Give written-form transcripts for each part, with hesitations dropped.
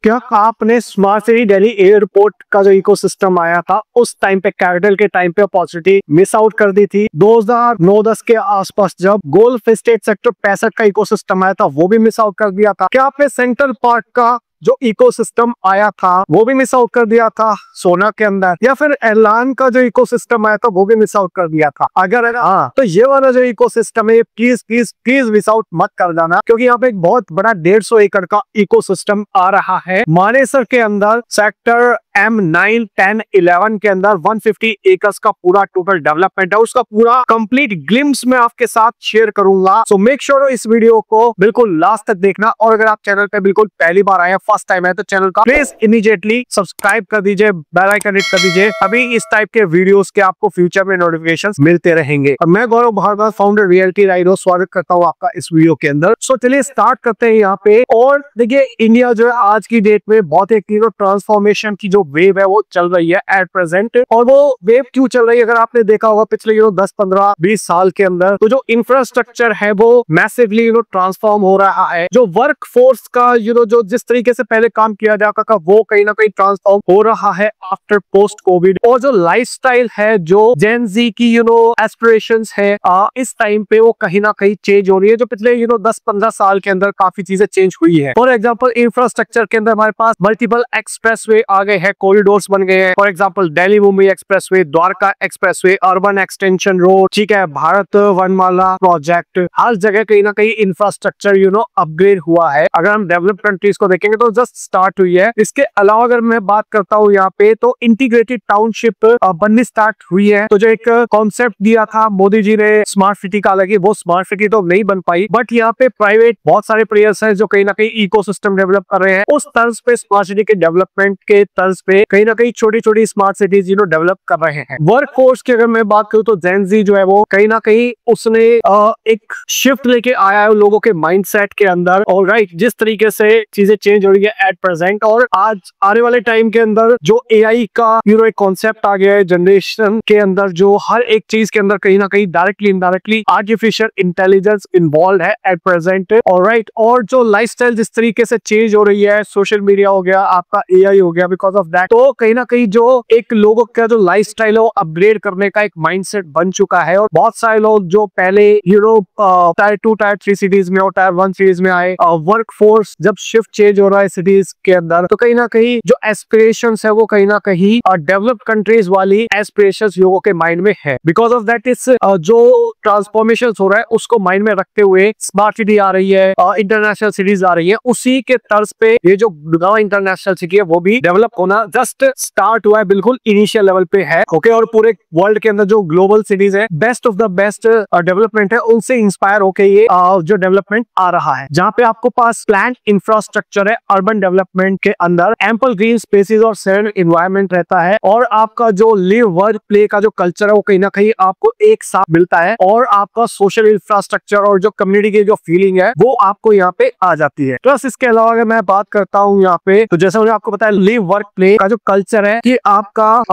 क्या आपने smart city Delhi airport का जो इकोसिस्टम आया था उस टाइम पे, कैपिटल के टाइम पे अपॉर्चुनिटी मिस आउट कर दी थी? 2009-10 के आसपास जब गोल्फ स्टेट सेक्टर 65 का इकोसिस्टम आया था वो भी मिस आउट कर दिया था। क्या आपने सेंट्रल पार्क का जो इकोसिस्टम आया था वो भी मिस आउट कर दिया था सोना के अंदर? या फिर एलान का जो इकोसिस्टम आया था वो भी मिस आउट कर दिया था? अगर है ना तो ये वाला जो इकोसिस्टम है please please please miss out मत कर जाना, क्योंकि यहाँ पे एक बहुत बड़ा 150 एकड़ का इकोसिस्टम आ रहा है मानेसर के अंदर। सेक्टर M9, 10, 11 के अंदर 150 एकर्स का पूरा टोटल डेवलपमेंट है। उसका पूरा कंप्लीट ग्लिम्स में आपके साथ शेयर करूंगा। सो मेक श्योर इस वीडियो को बिल्कुल लास्ट तक देखना। और अगर आप चैनल पे बिल्कुल पहली बार आए, फर्स्ट टाइम है, तो चैनल का प्लीज इमीडिएटली सब्सक्राइब कर दीजिए, बेल आइकन हिट कर दीजिए। अभी इस टाइप के वीडियोस के आपको फ्यूचर में नोटिफिकेशंस मिलते रहेंगे। और मैं गौरव भारद्वाज, फाउंडर रियलिटी राइडो, स्वागत करता हूँ आपका इस वीडियो के अंदर। सो चलिए स्टार्ट करते हैं यहाँ पे। और देखिए इंडिया जो है आज की डेट में बहुत एक ट्रांसफॉर्मेशन की जो वेव है वो चल रही है एट प्रेजेंट। और वो वेव क्यों चल रही है, अगर आपने देखा होगा पिछले 10, 15, 20 साल के अंदर, तो जो इंफ्रास्ट्रक्चर है वो मैसिवली ट्रांसफॉर्म हो रहा है। जो वर्क फोर्स का जो जिस तरीके से पहले काम किया जाता था वो कहीं ना कहीं ट्रांसफॉर्म हो रहा है आफ्टर पोस्ट कोविड। और जो लाइफस्टाइल है, जो जेन जी की एस्पिरेशंस है, इस टाइम पे वो कहीं ना कहीं चेंज हो रही है। जो पिछले 10-15 साल के अंदर काफी चीजें चेंज हुई है। फॉर एग्जाम्पल इंफ्रास्ट्रक्चर के अंदर हमारे पास मल्टीपल एक्सप्रेसवे आ गए हैं, कॉरिडोर्स बन गए हैं। For example Delhi Mumbai expressway, Dwarka expressway, urban extension road, ठीक है, भारत वनमाला प्रोजेक्ट। हर जगह कहीं ना कहीं इंफ्रास्ट्रक्चर अपग्रेड हुआ है। अगर हम डेवलप्ड कंट्रीज को देखेंगे तो जस्ट स्टार्ट हुई है। इसके अलावा अगर मैं बात करता हूँ यहाँ पे, तो इंटीग्रेटेड टाउनशिप बननी स्टार्ट हुई है। तो जो एक कॉन्सेप्ट दिया था मोदी जी ने स्मार्ट सिटी का, अलग वो स्मार्ट सिटी तो नहीं बन पाई, बट यहाँ पे प्राइवेट बहुत सारे प्लेयर्स हैं जो कहीं ना कहीं इकोसिस्टम डेवलप कर रहे हैं। उस तर्ज पे स्मार्ट सिटी के डेवलपमेंट के तर्ज पे कहीं ना कहीं छोटी छोटी स्मार्ट सिटीज डेवलप कर रहे हैं। वर्क फोर्स की अगर मैं बात करूँ तो जेन जी जो है वो कहीं ना कहीं उसने एक शिफ्ट लेके आया है लोगों के माइंडसेट के अंदर। और राइट, जिस तरीके से चीजें चेंज हो रही है एट प्रेजेंट, और आज आने वाले टाइम के अंदर जो एआई का एक कॉन्सेप्ट आ गया है जनरेशन के अंदर, जो हर एक चीज के अंदर कहीं ना कहीं directly indirectly artificial intelligence involve है एट प्रेजेंट। और राइट, और जो लाइफस्टाइल जिस तरीके से चेंज हो रही है, सोशल मीडिया हो गया, आपका एआई हो गया, बिकॉज ऑफ दैट, तो कहीं ना कहीं जो एक लोगों का जो लाइफस्टाइल है वो अपग्रेड करने का एक माइंडसेट बन चुका है। और बहुत सारे लोग जो पहले टायर 2, टायर 3 सिटीज में और टायर 1 सिटीज में आए, वर्क फोर्स जब शिफ्ट चेंज हो रहा है सिटीज के अंदर, तो कहीं ना कहीं जो एस्पिरेशंस है वो कहीं ना कहीं डेवलप्ड कंट्रीज वाली एस्पिरेशंस लोगों के माइंड में है। बिकॉज ऑफ दैट इस जो ट्रांसफॉर्मेशन हो रहा है उसको माइंड में रखते हुए स्मार्ट सिटी आ रही है, इंटरनेशनल सिटीज आ रही है। उसी के तर्ज पे ये जो गुड़गांव इंटरनेशनल सिटी है वो भी डेवलप होना जस्ट स्टार्ट हुआ है, बिल्कुल इनिशियल लेवल पे है। ओके, और पूरे वर्ल्ड के अंदर जो ग्लोबल सिटीज है, best of the best development है, उनसे इंस्पायर होके ये जो डेवलपमेंट आ रहा है, जहाँ पे आपको पास प्लांट इंफ्रास्ट्रक्चर है, अर्बन डेवलपमेंट के अंदर एम्पल ग्रीन स्पेसेस और सेरेन एनवायरनमेंट रहता है। और आपका जो लिव वर्क प्ले का जो कल्चर है वो कहीं ना कहीं आपको एक साथ मिलता है। और आपका सोशल इंफ्रास्ट्रक्चर और जो कम्युनिटी की जो फीलिंग है वो आपको यहाँ पे आ जाती है। प्लस इसके अलावा अगर मैं बात करता हूँ यहाँ पे, तो जैसे मैंने आपको बताया, लिव वर्क प्ले का जो कल्चर है कि आपका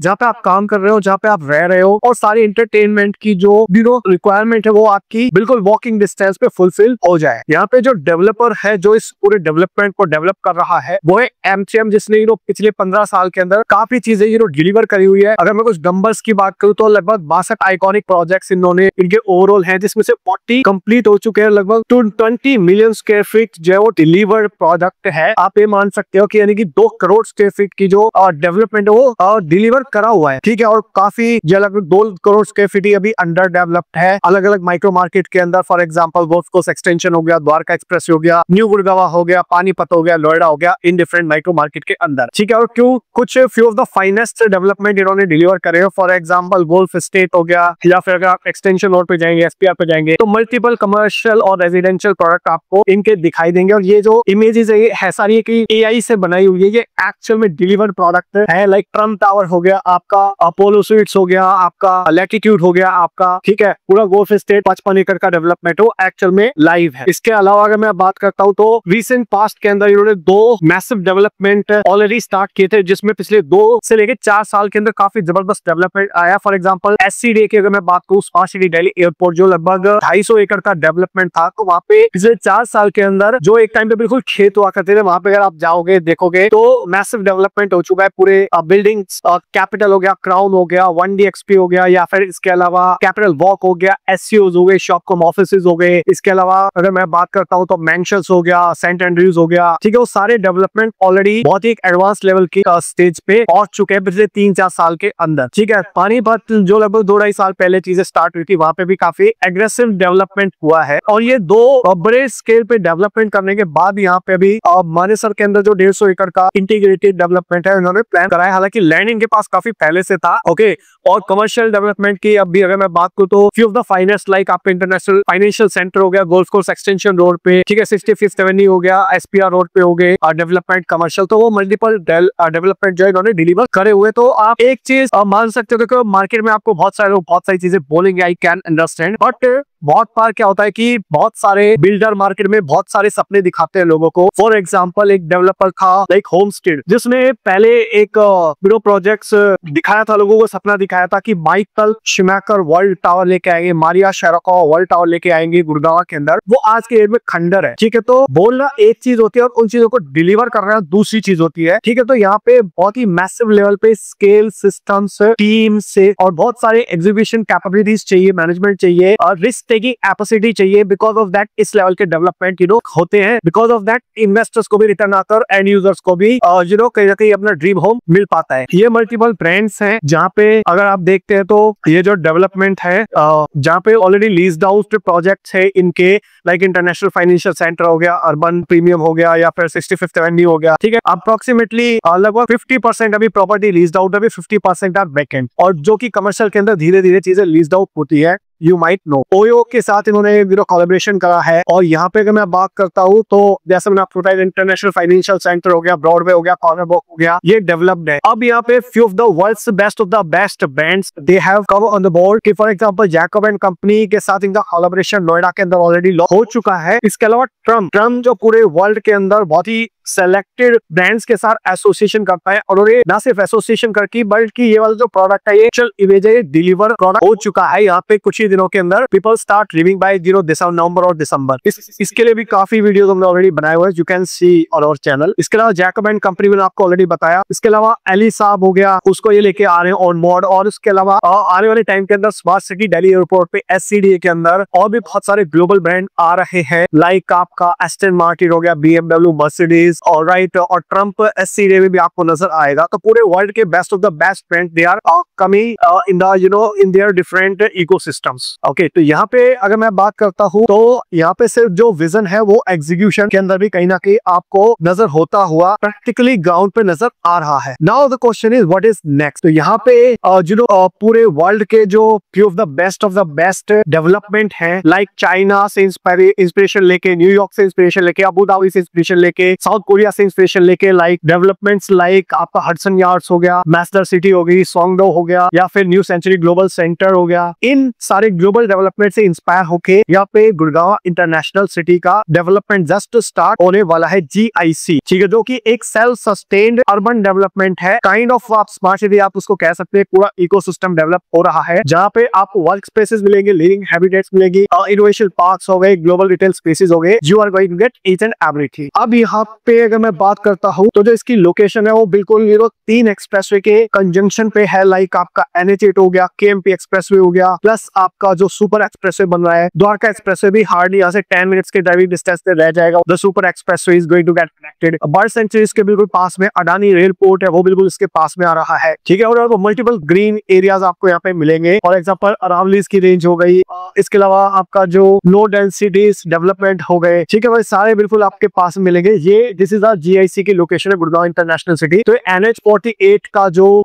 जहाँ पे आप काम कर रहे हो, जहाँ पे आप रह रहे हो, और सारी एंटरटेनमेंट की जो रिक्वायरमेंट है वो आपकी बिल्कुल वॉकिंग डिस्टेंस पे फुलफिल हो जाए। यहाँ पे जो डेवलपर है जो इस पूरे डेवलपमेंट को डेवलप कर रहा है वो है एमसीएम, जिसने पिछले 15 साल के अंदर काफी चीजें डिलीवर करी हुई है। अगर मैं कुछ नंबर्स की बात करूँ तो लगभग 62 आइकॉनिक प्रोजेक्ट्स इन्होंने इनके ओवरऑल हैं, जिसमें से 40 कंप्लीट हो चुके हैं। लगभग 20 मिलियन स्क्वायर फीट जो है वो डिलीवर प्रोडक्ट है। आप ये मान सकते हो कि यानी कि 2 करोड़ स्क्वायर फीट की जो डेवलपमेंट है वो डिलीवर करा हुआ है, ठीक है। और काफी लगभग 2 करोड़ स्क्वायर फीट अभी अंडर डेवलप्ड है अलग अलग माइक्रो मार्केट के अंदर। For example golf course extension हो गया, द्वारका एक्सप्रेस हो गया, न्यू गुड़गांव हो गया, पानीपत हो गया, नोएडा हो गया, इन डिफरेंट माइक्रो मार्केट के अंदर, ठीक है। और क्यों कुछ few of the finest development इन्होंने डिलीवर करे हो। फॉर एग्जांपल गोल्फ स्टेट हो गया, या फिर अगर आप एक्सटेंशन रोड पे जाएंगे, एसपीआर पे जाएंगे, तो मल्टीपल कमर्शियल और रेजिडेंशियल प्रोडक्ट आपको इनके दिखाई देंगे। और ये जो इमेजेस है सारी एआई से बनाई हुई है, ये एक्चुअल में डिलीवर्ड प्रोडक्ट है। लाइक ट्रम्प टावर हो गया, आपका अपोलो स्वीट्स हो गया, आपका लैटिट्यूड हो गया आपका, ठीक है, पूरा गोल्फ एस्टेट 55 एकड़ का डेवलपमेंट हो एक्चुअल में लाइव है। इसके अलावा अगर मैं बात करता हूँ तो रिसेंट पास्ट के अंदर इन्होंने 2 मैसिव डेवलपमेंट ऑलरेडी स्टार्ट किए थे, जिसमें पिछले 2 से लेकर 4 साल के अंदर काफी जबरदस्त डेवलपमेंट आया। फॉर एग्जांपल SCDA की अगर मैं बात करूँ, स्मार्ट सिटी दिल्ली एयरपोर्ट, जो लगभग 250 एकड़ का डेवलपमेंट था, तो वहाँ पे पिछले 4 साल के अंदर जो एक टाइम पे बिल्कुल खेत हुआ करते थे, वहाँ पे अगर आप जाओगे देखोगे तो मैसिव डेवलपमेंट हो चुका है। पूरे बिल्डिंग्स, कैपिटल हो गया, क्राउन हो गया, 1DXP हो गया, या फिर इसके अलावा कैपिटल वॉक हो गया, SCOs हो गए, शॉपकॉम ऑफिसेज हो गए। इसके अलावा अगर मैं बात करता हूँ तो मेंशंस हो गया, सेंट एंड्रयूज हो गया, ठीक है, वो सारे डेवलपमेंट ऑलरेडी बहुत ही एडवांस लेवल की स्टेज पे पहुंच चुके हैं पिछले 3-4 साल के अंदर, ठीक है। पानीपत जो लगभग 2-2.5 साल पहले चीजें स्टार्ट हुई थी, वहां पे भी काफी एग्रेसिव डेवलपमेंट हुआ है। और ये 2 बड़े स्केल पे डेवलपमेंट करने के बाद यहाँ पे अभी मानेसर के अंदर जो 150 एकड़ का इंटीग्रेटेड डेवलपमेंट है, उन्होंने प्लान कराया। हालांकि लैंड इनके पास काफी पहले से था, ओके। और कमर्शियल डेवलपमेंट की अभी अगर मैं बात करूँ तो few of the finest like आपका इंटरनेशनल फाइनेंशियल सेंटर हो गया, गोल्फ कोर्स एक्सटेंशन रोड पे, ठीक है, 65th एवेन्यू हो गया, SPR रोड पे हो गए डेवलपमेंट कमर्शियल। तो वो मल्टीपल डेवलपमेंट जो है इन्होंने डिलीवर करे हुए। तो आप एक चीज मान सकते हो, देखो मार्केट में आपको बहुत सारे लोग बहुत सारी चीजें बोलेंगे, आई कैन अंडरस्टैंड, बट बहुत बार क्या होता है कि बहुत सारे बिल्डर मार्केट में बहुत सारे सपने दिखाते हैं लोगों को। फॉर एग्जांपल एक डेवलपर था लाइक होमस्टे, जिसने पहले एक प्रोजेक्ट्स दिखाया था लोगों को, सपना दिखाया था कि माइकल शूमेकर वर्ल्ड टावर लेके आएंगे, मारिया शेरापोवा वर्ल्ड टावर लेके आएंगे गुड़गांव के अंदर। वो आज के डेट में खंडर है, ठीक है। तो बोलना एक चीज होती है और उन चीजों को डिलीवर करना दूसरी चीज होती है, ठीक है। तो यहाँ पे बहुत ही मैसिव लेवल पे स्केल, सिस्टम्स, टीम से और बहुत सारे एग्जीक्यूशन कैपेबिलिटीज चाहिए, मैनेजमेंट चाहिए और रिस्क टेकिंग कैपेसिटी चाहिए। बिकॉज ऑफ दैट इस लेवल के डेवलपमेंट होते हैं। बिकॉज ऑफ दैट इन्वेस्टर्स को भी रिटर्न आता है और एंड यूजर्स को भी कहीं ना कहीं अपना ड्रीम होम मिल पाता है। ये मल्टीपल ब्रांड्स हैं जहाँ पे अगर आप देखते हैं तो ये जो डेवलपमेंट है, जहाँ पे ऑलरेडी लीज्ड आउट प्रोजेक्ट्स है इनके, लाइक इंटरनेशनल फाइनेंशियल सेंटर हो गया, अर्बन प्रीमियम हो गया, या फिर 65th एवेन्यू हो गया, ठीक है। अप्रोक्सीमेटली लगभग 50% अभी प्रॉपर्टी लीज्ड आउट, अभी 50% आप वैकेंट, और जो कि कमर्शियल के अंदर धीरे धीरे चीजें लीज्ड आउट होती है। यू माइट नो ओयो के साथ इन्होंने कोलैबोरेशन करा है। और यहाँ पे अगर मैं बात करता हूँ तो जैसे मैंने आपको बताया, इंटरनेशनल फाइनेंशियल सेंटर हो गया, ब्रॉडवे हो गया, कॉर्नर वॉक हो गया, ये डेवलप्ड है। अब यहाँ पे few of the world's best of the best brands they have come on the board, कि for example Jacob and company के साथ इनका कोलैबोरेशन नोएडा के अंदर ऑलरेडी हो चुका है। इसके अलावा ट्रम्प जो पूरे वर्ल्ड के अंदर बहुत ही सेलेक्टेड ब्रांड्स के साथ एसोसिएशन करता है, और ये ना सिर्फ एसोसिएशन करके बल्कि ये वाला जो प्रोडक्ट है ये चल इमेज है, डिलीवर प्रोडक्ट हो चुका है यहाँ पे कुछ ही दिनों के अंदर। पीपल स्टार्ट लिविंग बाय नवंबर और दिसंबर। इसके लिए भी काफी वीडियोस हमने ऑलरेडी बनाए हुए, you can see on our channel. इसके अलावा जैकब एंड कंपनी मैंने आपको ऑलरेडी बताया। इसके अलावा एली साहब हो गया, उसको ये लेके आ रहे हैं ऑन बोर्ड। और इसके अलावा आने वाले टाइम के अंदर स्मार्ट सिटी दिल्ली एयरपोर्ट पे SCDA के अंदर और भी बहुत सारे ग्लोबल ब्रांड आ रहे हैं, लाइक आपका एस्टन मार्टिन हो गया, BMW, मर्सिडीज, और राइट, और ट्रम्प SCDA में भी आपको नजर आएगा। तो पूरे वर्ल्ड के best of the best brand they are coming in the in their different ecosystems. Okay, तो यहाँ पे अगर मैं बात करता हूँ तो यहाँ पे सिर्फ जो विजन है वो एग्जीक्यूशन के अंदर भी कहीं ना कहीं आपको नजर होता हुआ प्रैक्टिकली ग्राउंड पे नजर आ रहा है। Now the question is what is next. तो यहाँ पे पूरे वर्ल्ड के जो few of the best development है, लाइक चाइना से इंस्पिरेशन लेके, न्यूयॉर्क से इंस्पिरेशन लेके, अबू धाबी से इंस्पिरेशन लेके, साउथ कोरिया से इंस्पिरेशन लेके, लाइक डेवलपमेंट्स लाइक आपका हडसन यार्ड्स हो गया, मैस्टर सिटी हो गई, सोंगडो हो गया, या फिर न्यू सेंचुरी ग्लोबल सेंटर हो गया। इन सारे ग्लोबल डेवलपमेंट से इंस्पायर होके यहाँ पे गुड़गांव इंटरनेशनल सिटी का डेवलपमेंट जस्ट स्टार्ट होने वाला है, GIC, ठीक है, जो कि एक सेल्फ सस्टेन्ड अर्बन डेवलपमेंट है, काइंड ऑफ आप स्मार्ट सिटी आप उसको कह सकते हैं। पूरा इकोसिस्टम डेवलप हो रहा है जहाँ पे आपको वर्क स्पेसेस मिलेंगे, लिविंग हैबिटेट्स मिलेगी, इनोवेशन पार्क्स हो गए, ग्लोबल रिटेल स्पेसेस हो गए, you are going to get each and everything. अब यहाँ पे अगर मैं बात करता हूँ तो जो इसकी लोकेशन है वो बिल्कुल 3 एक्सप्रेसवे के कंजंक्शन पे है, लाइक आपका NH8 हो गया, KMP एक्सप्रेसवे हो गया, प्लस आपका जो सुपर एक्सप्रेसवे बन रहा है द्वारका एक्सप्रेसवे भी हार्डली यहाँ से 10 मिनट्स के ड्राइविंग डिस्टेंस पे रह जाएगा। The super expressway is going to get connected bird sanctuaries के बिल्कुल पास में अडानी रेलपोर्ट है, वो बिल्कुल इसके पास में आ रहा है, ठीक है। और मल्टीपल ग्रीन एरियाज आपको यहाँ पे मिलेंगे, फॉर एग्जाम्पल अरावलीज की रेंज हो गई, इसके अलावा आपका जो लो डेंसिटीज डेवलपमेंट हो गए, ठीक है भाई, सारे बिल्कुल आपके पास मिलेंगे। ये दिस इज GIC की लोकेशन है, गुड़गांव इंटरनेशनल सिटी। तो NH48 का जो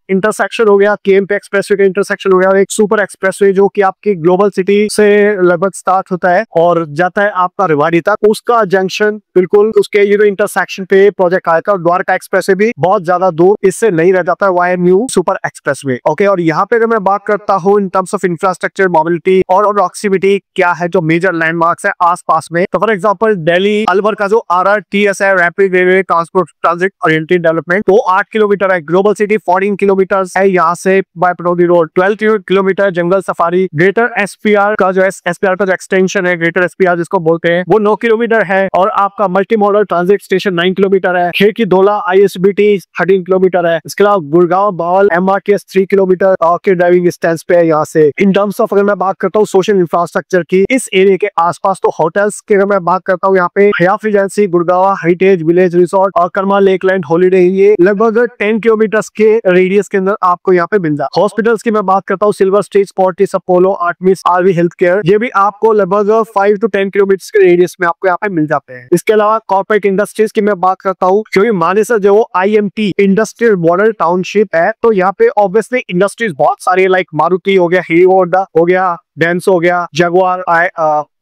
इंटरसेक्शन हो गया, केएमपी एक्सप्रेसवे का इंटरसेक्शन हो गया, और एक सुपर एक्सप्रेसवे जो कि आपकी ग्लोबल सिटी से लगभग स्टार्ट होता है और जाता है आपका रेवाड़ी तक, उसका जंक्शन बिल्कुल उसके इंटरसेक्शन पे प्रोजेक्ट आया था। और द्वारका एक्सप्रेसवे भी बहुत ज्यादा दूर इससे नहीं रह जाता via new super expressway. Okay, और यहाँ पे अगर मैं बात करता हूँ in terms of infrastructure, mobility और प्रॉक्सिमिटी, क्या है जो मेजर लैंडमार्क्स है आसपास में, तो फॉर एग्जांपल दिल्ली अलवर का जो RRTS है, rapid railway transport transit oriented development, तो 8 किलोमीटर है। ग्लोबल सिटी 14 किलोमीटर है यहाँ से बाय पटौदी रोड, 12 किलोमीटर। जंगल सफारी ग्रेटर SPR का जो SPR का जो एक्सटेंशन है, ग्रेटर SPR जिसको बोलते हैं, वो 9 किलोमीटर है। और आपका multi modal transit station 9 kilometre है। खिड़की धोला ISBT 13 किलोमीटर है। इसके अलावा गुड़गांव बावल MRTS 3 किलोमीटर के ड्राइविंग डिस्टेंस पे है यहाँ से। इन टर्म्स ऑफ अगर मैं बात करता हूँ सोशल इंफ्रास्ट्रक्चर की, इस एरिया के आसपास तो होटल्स की अगर मैं बात करता हूँ, यहाँ पे Hyatt Regency, Gurgaon heritage village resort और कर्मा लेकलैंड हॉलीडे, ये लगभग 10 किलोमीटर के रेडियस के अंदर आपको यहाँ पे मिल जाए। हॉस्पिटल्स की मैं बात करता हूँ, silver street, Fortis, Apollo, Artemis, RV health care, ये भी आपको लगभग 5 to 10 किलोमीटर के रेडियस में आपको यहाँ पे मिल जाते हैं। इसके अलावा कॉर्पोरेट इंडस्ट्रीज की मैं बात करता हूँ, क्योंकि मानेसर जो IMT इंडस्ट्रियल मॉडल टाउनशिप है, तो यहाँ पे ऑब्वियसली इंडस्ट्रीज बहुत सारी, लाइक मारुति हो गया, हीरो होंडा हो गया, डेंस हो गया, Jaguar,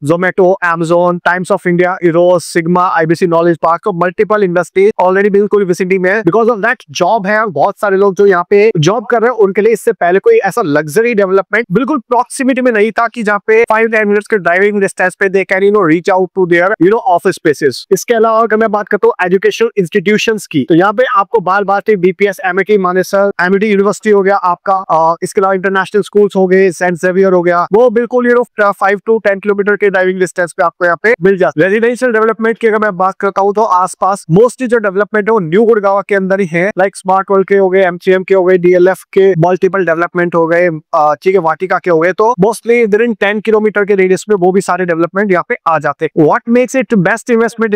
Zomato, Amazon, times of India, Eros, sigma, IBC knowledge park, तो मल्टीपल इंडस्ट्रीज ऑलरेडी बिल्कुल विसिटी में। बिकॉज ऑफ दैट जॉब है, बहुत सारे लोग जो यहाँ पे जॉब कर रहे हैं उनके लिए इससे पहले कोई ऐसा लग्जरी डेवलपमेंट बिल्कुल प्रॉक्सिमिटी में नहीं था कि जहाँ पे 5-10 मिनट्स के ड्राइविंग डिस्टेंस पे they can reach out to their office spaces. इसके अलावा अगर मैं बात करता हूँ एजुकेशनल इंस्टीट्यूशंस की, तो यहाँ पे आपको बाल बातें BPS, MIT Manesar, MIT university हो गया आपका, इसके अलावा इंटरनेशनल स्कूल्स हो गए, सेंट जेवियर हो गया, वो बिल्कुल 5 to 10 किलोमीटर के ड्राइविंग डिस्टेंस पे आपको यहाँ पे मिल जाता है। रेजिडेंशियल डेवलपमेंट की अगर मैं बात करता हूँ, तो आसपास मोस्टली जो डेवलपमेंट है वो न्यू गुड़गांव के अंदर ही है, लाइक स्मार्ट वर्ल्ड के हो गए, MCM के हो गए, DLF के मल्टीपल डेवलपमेंट हो गए, ठीक है, वाटिका के हो गए, तो मोस्टली विद इन 10 किलोमीटर के रेडियस में वो भी सारे डेवलपमेंट यहाँ पे आ जाते हैं। What makes it best investment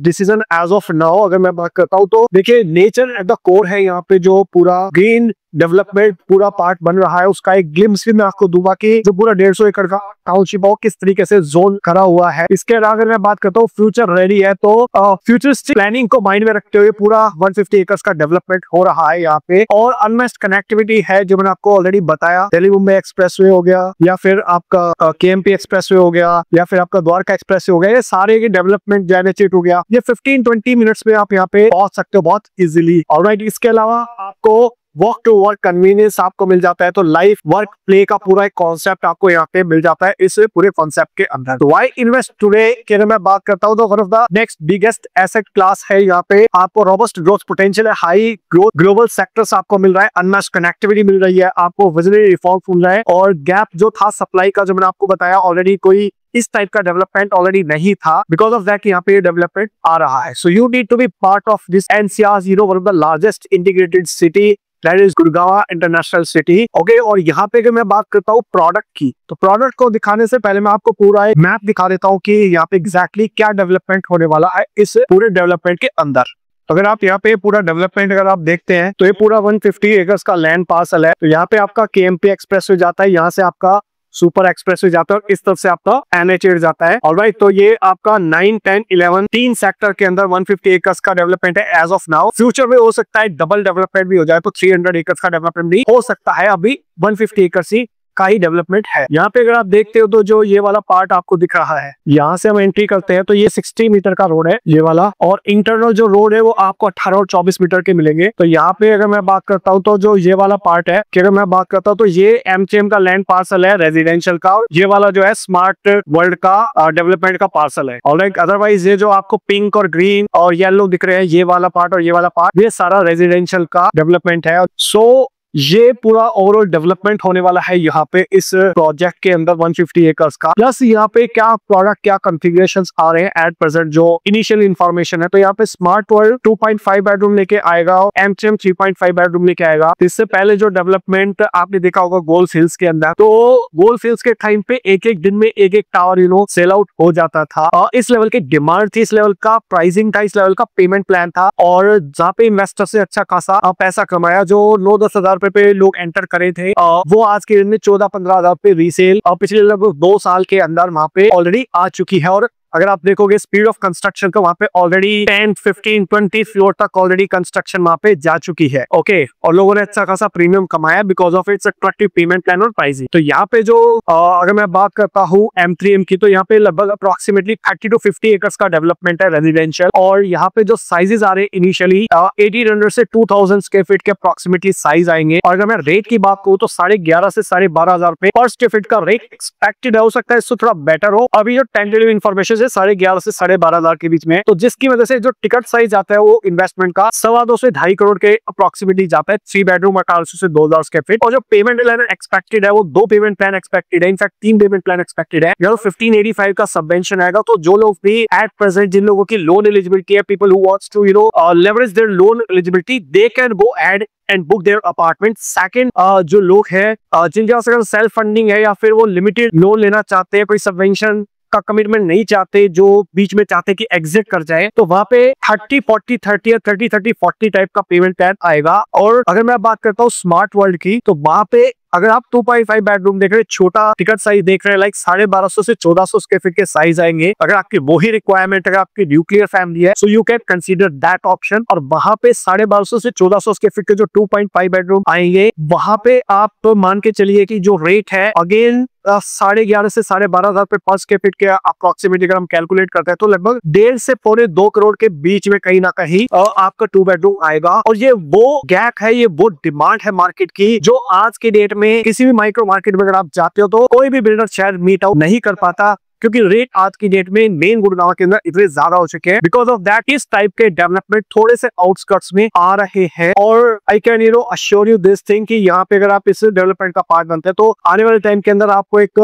decision as of now, अगर मैं बात करता हूँ, तो देखिए नेचर एट द कोर है यहाँ पे, जो पूरा ग्रीन डेवलपमेंट पूरा पार्ट बन रहा है, उसका एक ग्लिम्स भी मैं आपको दूंगा कि जो पूरा 150 एकड़ का टाउनशिप हो किस तरीके से जोन करा हुआ है। इसके अलावा अगर मैं बात करता हूँ फ्यूचर रेडी है, तो फ्यूचरिस्टिक प्लानिंग को माइंड में रखते हुए पूरा 150 एकर्स का डेवलपमेंट हो रहा है यहाँ पे। और अनमेस्ड कनेक्टिविटी है, जो मैंने आपको ऑलरेडी बताया, दिल्ली मुंबई एक्सप्रेसवे हो गया, या फिर आपका KMP एक्सप्रेसवे हो गया, या फिर आपका द्वारका एक्सप्रेसवे हो गया, ये सारे के डेवलपमेंट जेनेरेट हो गया। ये 15-20 मिनट्स में आप यहाँ पे पहुंच सकते हो बहुत इजिली। ऑलराइट, इसके अलावा आपको वर्क टू वर्क कन्वीनियंस आपको मिल जाता है, तो लाइफ वर्क प्ले का पूरा एक कॉन्सेप्ट आपको यहाँ पे मिल जाता है इस पूरे कॉन्सेप्ट के अंदर। तो व्हाई इन्वेस्ट टुडे की अगर मैं बात करता हूँ, तो one of the next biggest asset class है। यहाँ पे आपको रोबस्ट ग्रोथ पोटेंशियल है, हाई ग्रोथ ग्लोबल सेक्टर्स आपको मिल रहा है, अनमैच्ड कनेक्टिविटी मिल रही है, आपको विजनरी रिफॉर्म मिल रहा है, और गैप जो था सप्लाई का, जो मैंने आपको बताया ऑलरेडी, कोई इस टाइप का डेवलपमेंट ऑलरेडी नहीं था। बिकॉज ऑफ दैट यहाँ पे डेवलपमेंट आ रहा है। So you need to be part of this NCR's one of the largest integrated city, that is Gurgaon international city. Okay, और यहाँ पे अगर मैं बात करता हूँ प्रोडक्ट की, तो प्रोडक्ट को दिखाने से पहले मैं आपको पूरा एक मैप दिखा देता हूँ कि यहाँ पे एग्जैक्टली क्या डेवलपमेंट होने वाला है इस पूरे डेवलपमेंट के अंदर। अगर आप यहाँ पे पूरा डेवलपमेंट अगर आप देखते हैं, तो ये पूरा 150 एकर्स का लैंड पार्सल है। तो यहाँ पे आपका KMP एक्सप्रेसवे जाता है, यहाँ से आपका सुपर एक्सप्रेसवे जाता है, और इस तरफ से आपका NH8 जाता है। ऑलराइट, तो ये आपका 9, 10, 11 तीन सेक्टर के अंदर 150 एकर्स का डेवलपमेंट है एज ऑफ नाउ। फ्यूचर में हो सकता है डबल डेवलपमेंट भी हो जाए, तो 300 एकर्स का डेवलपमेंट भी हो सकता है। अभी 150 एकर्स ही का ही डेवलपमेंट है। यहाँ पे अगर आप देखते हो, तो जो ये वाला पार्ट आपको दिख रहा है, यहाँ से हम एंट्री करते हैं, तो ये 60 मीटर का रोड है ये वाला, और इंटरनल जो रोड है वो आपको 18 और 24 मीटर के मिलेंगे। तो यहाँ पे अगर मैं बात करता हूँ, तो जो ये वाला पार्ट है, कि अगर मैं बात करता हूँ, तो ये MCM का लैंड पार्सल है रेजिडेंशियल का, और ये वाला जो है स्मार्ट वर्ल्ड का डेवलपमेंट का पार्सल है। ऑलराइट, अदरवाइज ये जो आपको पिंक और ग्रीन और येलो दिख रहे हैं, ये वाला पार्ट और ये वाला पार्ट, ये सारा रेजिडेंशियल का डेवलपमेंट है। सो ये पूरा ओवरऑल डेवलपमेंट होने वाला है यहाँ पे इस प्रोजेक्ट के अंदर 150 एकर्स का। प्लस यहाँ पे क्या प्रोडक्ट, क्या कॉन्फ़िगरेशंस आ रहे हैं एट प्रेजेंट, जो इनिशियल इंफॉर्मेशन है। तो यहाँ पे स्मार्ट वर्ल्ड 2.5 बेडरूम लेके आएगा, MCM 3.5 बेडरूम लेके आएगा। इससे पहले जो डेवलपमेंट आपने देखा होगा गोल्फ हिल्स के अंदर, तो गोल्फ हिल्स के टाइम पे एक एक दिन में एक एक टावर सेल आउट हो जाता था, और इस लेवल की डिमांड थी, इस लेवल का प्राइसिंग था, इस लेवल का पेमेंट प्लान था, और जहाँ पे इन्वेस्टर से अच्छा खासा पैसा कमाया, जो 9-10 हजार पे लोग एंटर करे थे, वो आज के दिन में 14-15 हजार पे रीसेल पिछले लगभग 2 साल के अंदर वहां पे ऑलरेडी आ चुकी है। और अगर आप देखोगे स्पीड ऑफ कंस्ट्रक्शन का वहाँ पे ऑलरेडी 10, 15, 20 फ्लोर तक ऑलरेडी कंस्ट्रक्शन वहाँ पे जा चुकी है। ओके, और लोगों ने अच्छा खासा प्रीमियम कमाया because of its attractive payment plan और प्राइसिंग। तो यहाँ पे जो अगर मैं बात करता हूँ M3M की, तो यहाँ पे लगभग अप्रोक्सीमेटली 30 to 50 एकर्स का डेवलपमेंट है रेजिडेंशियल, और यहाँ पे जो साइजेस आ रहे हैं इनिशियली 1800 से 2000 स्क्वायर फीट के अप्रोक्सीमेटली साइज आएंगे। और अगर मैं रेट की बात करूँ तो 11,500 से 12,500 रुपए पर स्क्वायर फीट का रेट एक्सपेक्टेड है। हो सकता है इससे थोड़ा बेटर हो। अभी जो टेंटेटिव इन्फॉर्मेशन है 11,500 से 12,500 के बीच में, तो जिसकी वजह से जो टिकट साइज आता है वो इन्वेस्टमेंट का 2.25 से 2.5 करोड़ के अप्रोक्सीमेटली जाता है। 3 बेडरूम 1800 से 2,000 स्क्वायर फीट। और जो पेमेंट प्लान एक्सपेक्टेड है वो 2 पेमेंट प्लान एक्सपेक्टेड है, इनफैक्ट 3 पेमेंट प्लान एक्सपेक्टेड है। 1585 का सबवेंशन आएगा। तो जो लोग भी एट प्रेजेंट जिन लोगों की लोन एलिजिबिलिटी है, people who wants to leverage their loan eligibility, they can go and book their apartment. Second, जो लोग हैं जिनके पास अगर सेल्फ फंडिंग है या फिर वो लिमिटेड लोन लेना चाहते हैं, कोई सबवेंशन का कमिटमेंट नहीं चाहते, जो बीच में चाहते कि एग्जिट कर जाए, तो वहां पे 30-40-30 या 30-30-40 टाइप का पेमेंट प्लान आएगा। और अगर मैं बात करता हूँ स्मार्ट वर्ल्ड की, तो वहां पे अगर आप 2.5 बेडरूम देख रहे हैं, छोटा टिकट साइज देख रहे हैं, लाइक 1250 से 1400 स्क्वायर फीट के साइज आएंगे। अगर आपकी वही रिक्वायरमेंट, अगर आपकी न्यूक्लियर फैमिली है, so you can consider that option. और वहां पे 1250 से 1400 स्क्वायर फीट के जो 2.5 बेडरूम आएंगे, वहां पे आप मान के चलिए कि जो रेट है अगेन 11,500 से 12,500 रुपए पर स्क्वायर फीट के अप्रोक्सीमेटली अगर हम कैलकुलेट करते हैं, तो लगभग 1.5 से 2.25 करोड़ के बीच में कहीं ना कहीं आपका 2 बेडरूम आएगा। और ये वो गैप है, ये वो डिमांड है मार्केट की, जो आज के डेट में किसी भी माइक्रो मार्केट में अगर आप जाते हो तो कोई भी बिल्डर शायद मीट आउट नहीं कर पाता, क्योंकि रेट आज की डेट में मेन गुड़गांव के अंदर इतने ज्यादा हो चुके हैं। बिकॉज ऑफ दैट इस टाइप के डेवलपमेंट थोड़े से आउटस्कर्ट्स में आ रहे हैं। और I can assure you this thing कि यहाँ पे अगर आप इस डेवलपमेंट का पार्ट बनते हैं, तो आने वाले टाइम के अंदर आपको एक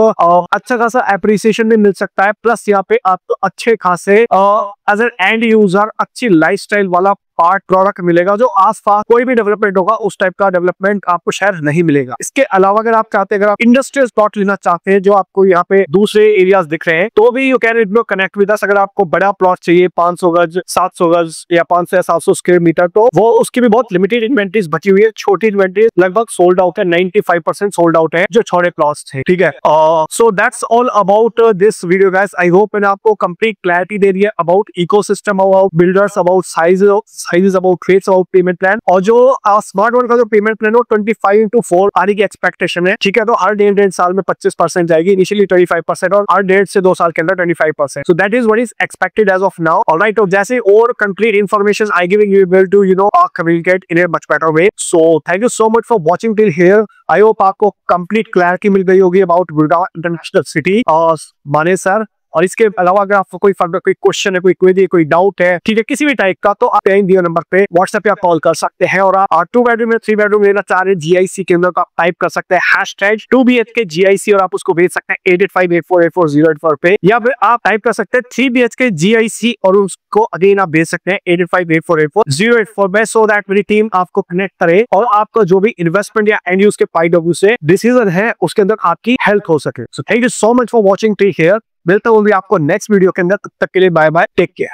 अच्छा खासा एप्रिसिएशन भी मिल सकता है। प्लस यहाँ पे आपको अच्छे खासे एज एन एंड यूजर अच्छी लाइफस्टाइल वाला पार्ट प्रोडक्ट मिलेगा, जो आसपास कोई भी डेवलपमेंट होगा उस टाइप का डेवलपमेंट आपको शायद नहीं मिलेगा। इसके अलावा अगर आप चाहते हैं, अगर आप इंडस्ट्रियल प्लॉट लेना चाहते हैं जो आपको यहाँ पे दूसरे एरियाज दिख रहे हैं, तो भी you can connect with us. अगर आपको बड़ा प्लॉट चाहिए 500 गज 700 गज या 500 या 700 स्क्वायर मीटर, तो वो उसकी भी बहुत लिमिटेड इन्वेंट्रीज बची हुई है। छोटी इन्वेंट्रीज लगभग सोल्ड आउट है, 95% सोल्ड आउट है जो छोटे प्लॉट्स थे। ठीक है, so that's all about this video guys. I hope मैंने आपको कंप्लीट क्लैरिटी दे दी है about ecosystem, about builders, about sizes, about rates, about payment plan. और जो स्मार्ट वर्ल्ड का जो पेमेंट प्लान है 25x4 आने की एक्सपेक्टेशन है। ठीक है, तो हर 1.5 साल में 25% जाएगी, इनिशियली 35% और हर 1.5 से 2 साल के अंदर 25%। So that is what is expected as of now. Alright, तो जैसे और complete information I giving you will to communicate in a much better way. So thank you so much for watching till here. I hope आपको complete clarity मिल गई होगी about Gurgaon international city और माने sir. और इसके अलावा अगर आपको कोई फर्दर कोई क्वेश्चन है, कोई क्वेरी, कोई डाउट है, ठीक है, किसी भी टाइप का, तो आप दिए नंबर पे व्हाट्सएप या कॉल कर सकते हैं। और आप 2 बेडरूम या 3 बेडरूम लेना चाह रहे हैं GIC के अंदर, तो आप टाइप कर सकते हैं #2BHK GIC और आप उसको भेज सकते हैं 8858484084 पे, या फिर आप टाइप कर सकते हैं 3BHK GIC और उसको अगेन आप भेज सकते हैं 8858484084 पे, सो दैट मेरी टीम आपको कनेक्ट करे और आपका जो भी इन्वेस्टमेंट या एंड यूज के POW से डिसीजन है उसके अंदर आपकी हेल्प हो सके। सो thank you so much for watching till here. मिलता हूँ भी आपको नेक्स्ट वीडियो के अंदर, तब तक के लिए बाय बाय, टेक केयर।